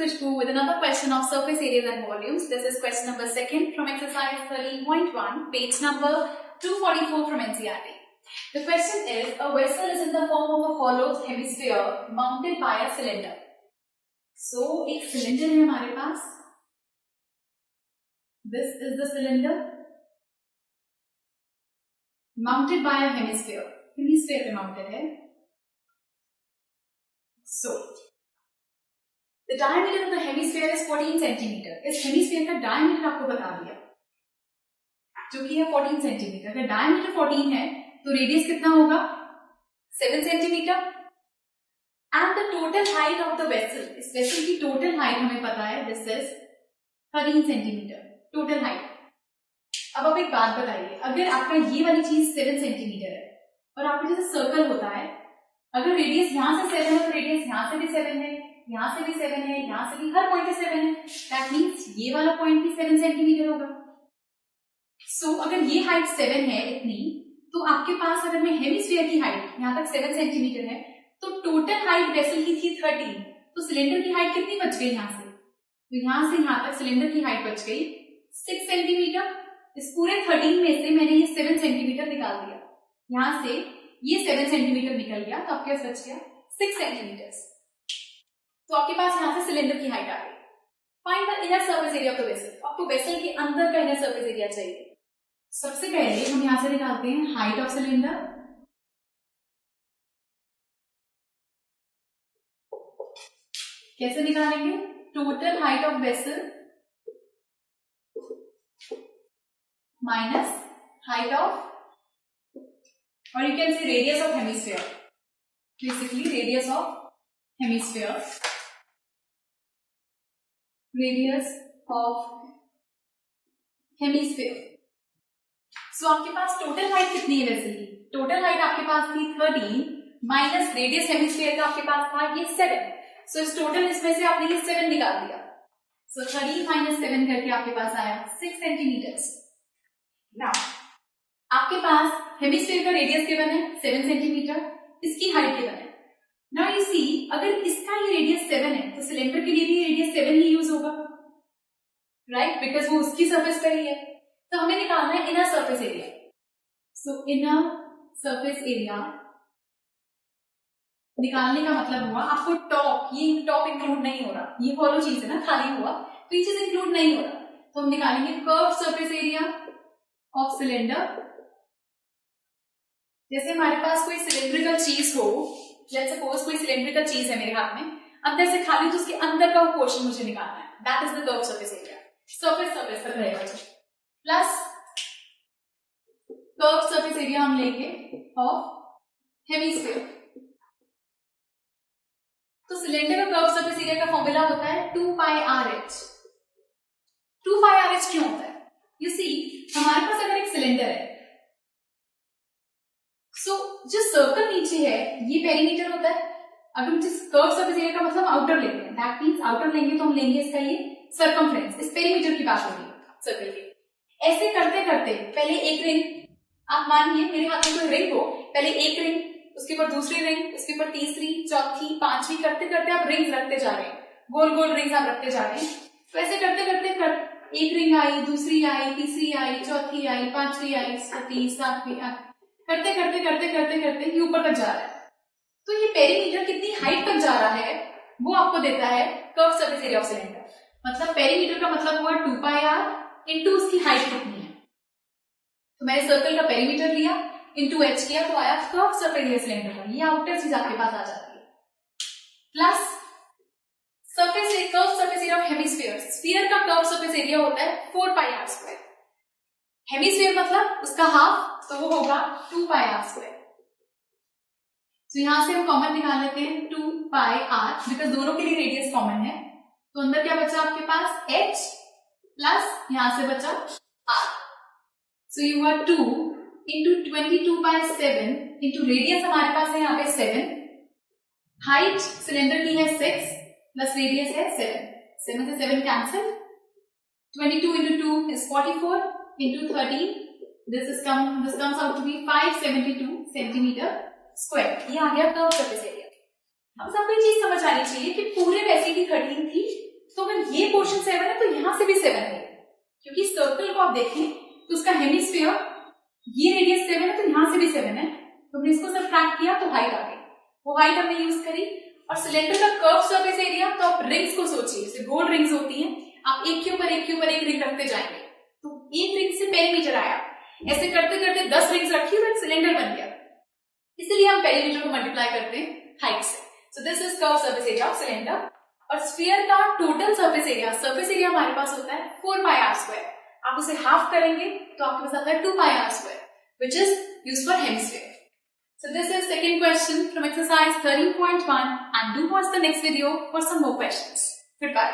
Khushbu with another question of surface areas and volumes. This is question number 2 from exercise 13.1, page number 244 from NCERT. The question is, a vessel is in the form of a hollow hemisphere mounted by a cylinder. So, एक cylinder है हमारे पास. This is the cylinder mounted by a hemisphere. Hemisphere पे mounted है. So, the diameter of the hemisphere is 14 centimeter. इस hemisphere का diameter आपको बता दिया, जो कि है 14 centimeter. अगर diameter 14 है, तो radius कितना होगा? 7 centimeter. And the total height of the vessel, इस vessel की total height हमें पता है, this is 13 centimeter. Total height. अब आप एक बात बताइए, अगर आपका ये वाली चीज 7 centimeter है, और आपका जैसे सर्कल होता है, अगर रेडियस यहाँ से 7 है, तो रेडियस यहाँ से भी 7 है, यहाँ से भी 7 है, यहाँ से भी, हर पॉइंट पे 7 है. दैट मीन्स ये वाला पॉइंट भी 7 सेंटीमीटर होगा. सो अगर ये हाइट 7 है इतनी, तो आपके पास अगर मैं हेमिस्फीयर की हाइट यहाँ तक 7 सेंटीमीटर है, तो टोटल हाइट वेसल की थी 13. तो सिलेंडर की हाइट कितनी बच गई यहाँ से? तो यहाँ से यहाँ तक सिलेंडर की हाइट बच गई 6 सेंटीमीटर. इस पूरे 13 में से मैंने ये 7 सेंटीमीटर निकाल दिया. यहाँ से ये 7 सेंटीमीटर निकल गया, तो आपके पास बच गया 6 सेंटीमीटर. तो आपके पास यहाँ से सिलेंडर की हाइट आ गई. Find the inner surface area of the vessel. आपको वेसल के अंदर का इनर सरफेस एरिया चाहिए. सबसे पहले हम यहाँ से निकालते हैं हाइट ऑफ सिलेंडर. कैसे निकालेंगे? Total height of vessel minus height of, or you can say radius of hemisphere. Basically, radius of hemisphere. Radius of hemisphere. So आपके पास टोटल हाइट कितनी है वेसल की? टोटल हाइट आपके पास थी 13 माइनस रेडियस हेमिस्फीयर का आपके पास था ये 7. सो इस टोटल इसमें से आपने ये 7 निकाल दिया. सो 13 माइनस 7 करके आपके पास आया 6 सेंटीमीटर. नाउ आपके पास हेमिस्फीयर का रेडियस गिवन है 7 सेंटीमीटर, इसकी हाइट गिवन है. नाउ यू सी, अगर इसका ये रेडियस 7 है, तो सिलेंडर के लिए भी रेडियस 7 ही यूज होगा, राइट? बिकॉज वो उसकी सरफेस पर ही है. तो हमें निकालना है इनर सरफेस एरिया. सो इनर सरफेस एरिया निकालने का मतलब हुआ आपको टॉप, ये टॉप इंक्लूड नहीं हो रहा, ये फॉलो चीज है ना, खाली हुआ, तो ये चीज इंक्लूड नहीं हो रहा. तो हम निकालेंगे curve surface area of cylinder. जैसे हमारे पास कोई सिलेंड्रिकल चीज हो, लेट्स सपोज कोई सिलेंड्रिकल चीज है मेरे हाथ में, अंदर से खाली, तो उसके अंदर का वो पोर्शन मुझे निकालना है. That is the curve surface area. Surface तक रहेगा प्लस कर्व सरफेस एरिया हम लेंगे ऑफ हेमिस्फीयर. तो सिलेंडर का कर्व सरफेस एरिया का फॉर्मूला होता है 2 पाई आर एच. 2 पाई आर एच क्यों होता है? यू सी, हमारे पास अगर एक सिलेंडर है, सो जो सर्कल नीचे है ये पेरीमीटर होता है. अगर जिस कर्व सरफेस एरिया का मतलब आउटर लेते हैं, दैट मींस आउटर लेंगे तो हम लेंगे इसका ये सर्कमफ्रेंस. इस पेरीमीटर की बात हो रही है सर्कल की. ऐसे करते करते पहले एक रिंग, आप मानिए मेरे हाथ में कोई रिंग हो, पहले एक रिंग, उसके ऊपर दूसरी रिंग, उसके ऊपर तीसरी, चौथी, पांचवी, करते करते आप रिंग्स रखते जा रहे हैं, गोल गोल रिंग्स आप रखते जा रहे हैं. तो ऐसे करते करते एक रिंग आई, दूसरी आई, तीसरी आई, चौथी आई, पांचवी आई, छठी, सातवीं आई, करते करते करते करते करते ये ऊपर तक जा रहा है. तो ये पेरीमीटर कितनी हाइट तक जा रहा है वो आपको देता है curve surface area of cylinder. मतलब पेरीमीटर का मतलब हुआ 2 पाई आर इंटू उसकी हाइट कितनी है. तो मैंने सर्कल का पेरीमीटर लिया, इंटू एच किया, तो आया कर्व सरफेस एरिया सिलेंडर का. ये आउटर चीज आपके पास आ जाती है. Plus surface curve surface area of hemisphere. Sphere का कर्व सरफेस एरिया होता है 4 पाई आर स्क्वायर. हेमिस्फीयर मतलब उसका हाफ, तो वो होगा 2 पाई आर स्क्वायर. तो यहां से हम कॉमन निकाल लेते हैं 2 पाई आर, बिकॉज दोनों के लिए रेडियस कॉमन है. तो अंदर क्या बचा आपके पास? h प्लस यहां से बचा r. So you are 2 into 22/7 into radius हमारे पास है यहाँ पे 7, हाइट सिलेंडर की है 6 प्लस रेडियस है 7. 7 से 7 cancel. 22 into 2 is 44 into 13. This comes out to be 572 centimetre square. ये आ गया कर्व सरफेस एरिया. अब सबको ये चीज समझ आनी चाहिए कि पूरे वैसे की 13 थी, 7 है तो यहां से भी 7 है, क्योंकि सर्कल को आप देखें तो उसका हेमिस्फीयर ये रेडियस 7 है तो यहां से भी 7 है, तो हमने इसको सब्ट्रैक्ट किया तो हाइट आ गई, वो हाइट हमने यूज करी। और सिलेंडर का कर्व सरफेस एरिया, तो आप रिंग्स को सोचिए, जैसे गोल रिंग्स होती हैं, आप एक के ऊपर एक के ऊपर एक रिंग रखते जाएंगे तो एक रिंग से पेरीमीटर आया, ऐसे करते करते 10 रिंग्स रखी तो एक सिलेंडर बन गया, इसीलिए हम पेरीमीटर को मल्टीप्लाई करते हैं हाइट से। So this is curve surface area of cylinder. और स्फीयर का टोटल सरफेस एरिया हमारे पास होता है 4πr²। आप उसे हाफ करेंगे तो आपके पास आता है 2πr², which is used for hemisphere. So this is second question from exercise 13.1, and do watch the next video for some more questions. Goodbye.